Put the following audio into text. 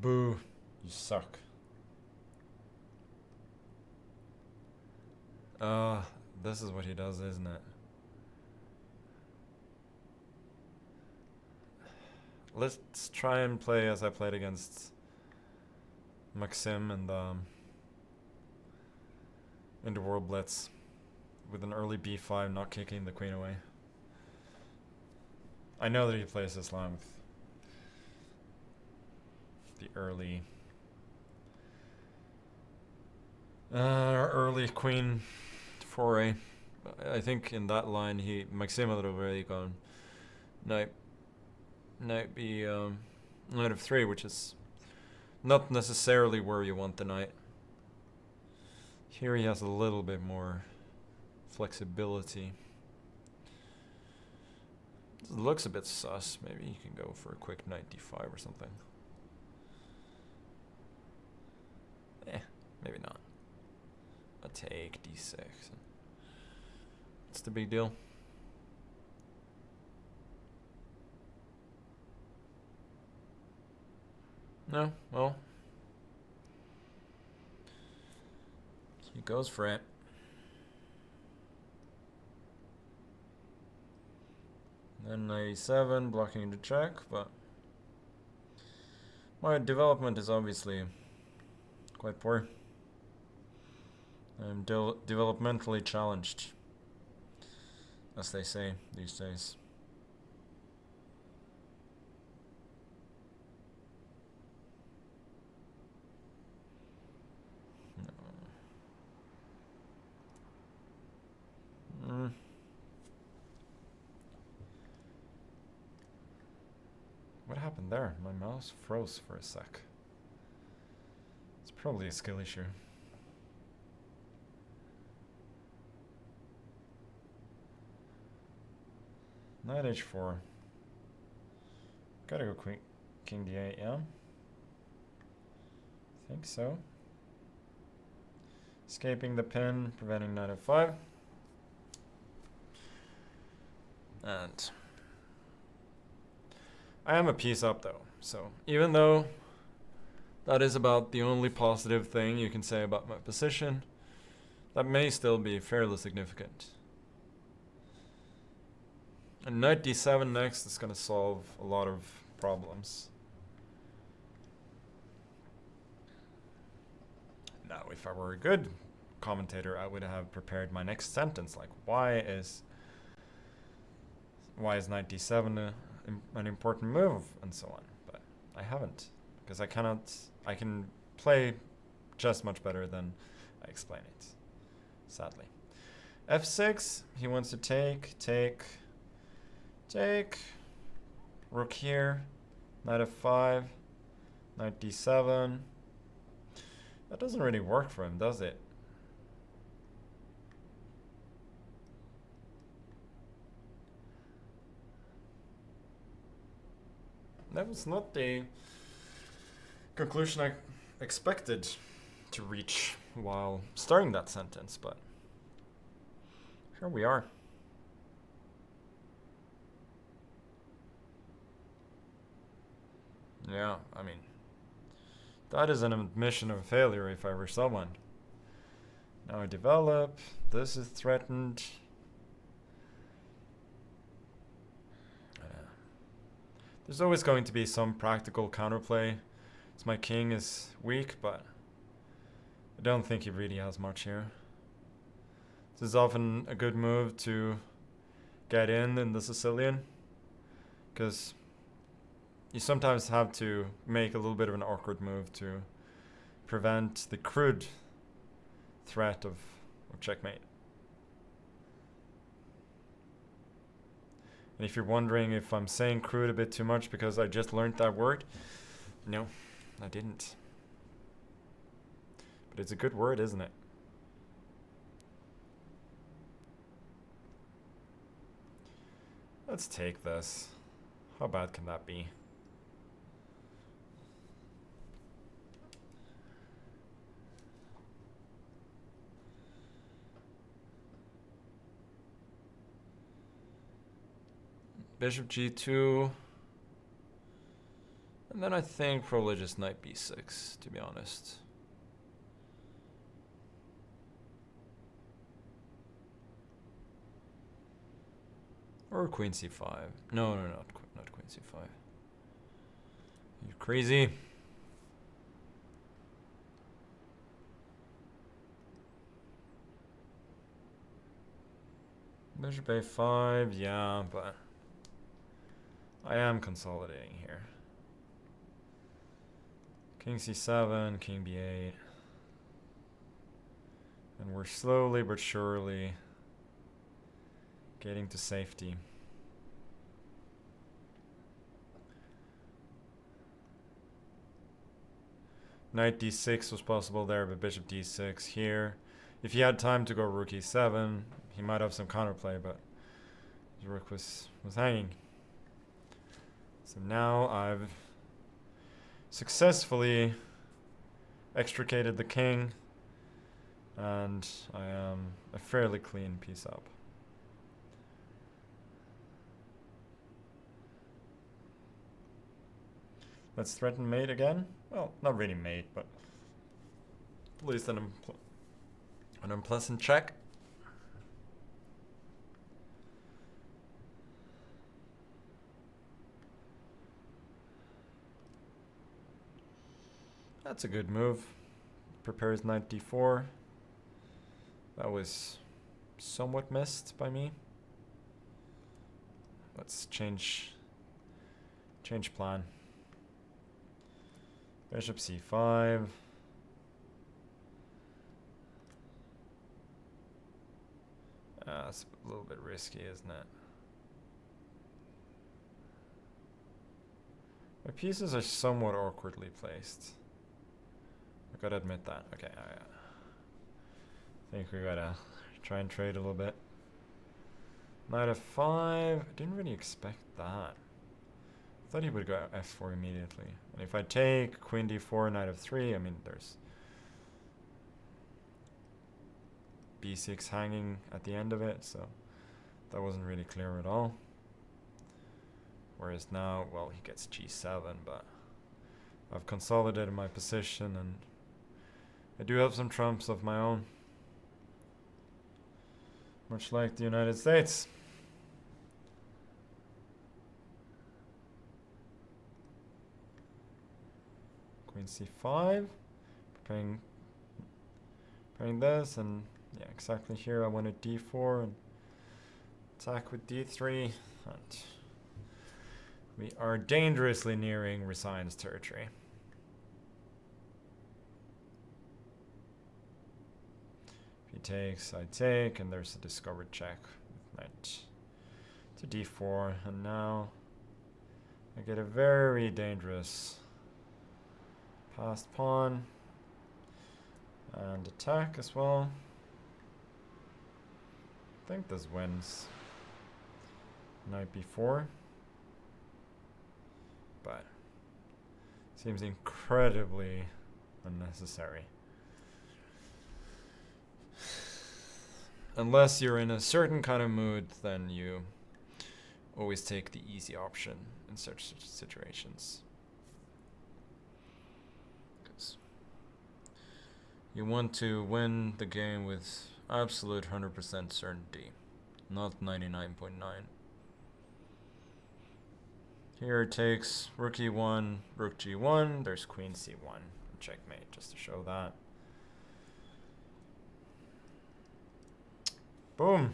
Boo. You suck. This is what he does, isn't it? Let's try and play as I played against Maxim in the World Blitz. With an early b5, not kicking the queen away. I know that he plays this line with the early queen foray. I think in that line Maxim had already gone knight b knight of 3, which is not necessarily where you want the knight. Here he has a little bit more flexibility. It looks a bit sus. Maybe you can go for a quick knight d5 or something. Maybe not. A take d6. What's the big deal? No, well, he goes for it. Then 97, blocking the check, but my development is obviously quite poor. I'm developmentally challenged, as they say these days. No. What happened there? My mouse froze for a sec. It's probably a skill issue. Knight h4. Gotta go king d8, yeah? I think so. Escaping the pin, preventing knight f5. And I am a piece up though, so even though that is about the only positive thing you can say about my position, that may still be fairly significant. And knight d7 next is going to solve a lot of problems. Now, if I were a good commentator, I would have prepared my next sentence, like why is knight d7 an important move, and so on. But I haven't, because I can play chess much better than I explain it, sadly. f6, he wants to take, rook here, knight f5, knight d7. That doesn't really work for him, does it? That was not the conclusion I expected to reach while starting that sentence, but here we are. Yeah, I mean, that is an admission of failure if I were someone. Now I develop, this is threatened. There's always going to be some practical counterplay, as my king is weak, but I don't think he really has much here. This is often a good move to get in the Sicilian, because you sometimes have to make a little bit of an awkward move to prevent the crude threat of checkmate. And if you're wondering if I'm saying crude a bit too much because I just learned that word, no, I didn't. But it's a good word, isn't it? Let's take this. How bad can that be? Bishop g2. And then I think probably just knight b6, to be honest. Or queen c5. No, not queen c5. You crazy? Bishop a5, yeah, but I am consolidating here. King c7, king b8. And we're slowly but surely getting to safety. Knight d6 was possible there, but bishop d6 here. If he had time to go rook e7, he might have some counterplay, but his rook was hanging. So now I've successfully extricated the king, and I am a fairly clean piece up. Let's threaten mate again. Well, not really mate, but at least an unpleasant check. That's a good move. Prepares knight d4. That was somewhat missed by me. Let's change plan. Bishop c5. That's a little bit risky, isn't it? My pieces are somewhat awkwardly placed. I gotta admit that. Okay, I think we gotta try and trade a little bit. Knight f5. I didn't really expect that. I thought he would go f4 immediately. And if I take queen d4, knight f3, I mean, there's b6 hanging at the end of it, so that wasn't really clear at all. Whereas now, well, he gets g7, but I've consolidated my position, and I do have some trumps of my own. Much like the United States. Queen c5, preparing this, and yeah, exactly here I wanted d4 and attack with d3, and we are dangerously nearing Resign's territory. If he takes, I take, and there's a discovered check with knight to d4, and now I get a very dangerous passed pawn and attack as well. I think this wins knight b4, but seems incredibly unnecessary. Unless you're in a certain kind of mood, then you always take the easy option in such situations. You want to win the game with absolute 100% certainty, not 99.9. Here it takes rook e1, rook g1, there's queen c1, checkmate, just to show that. Boom!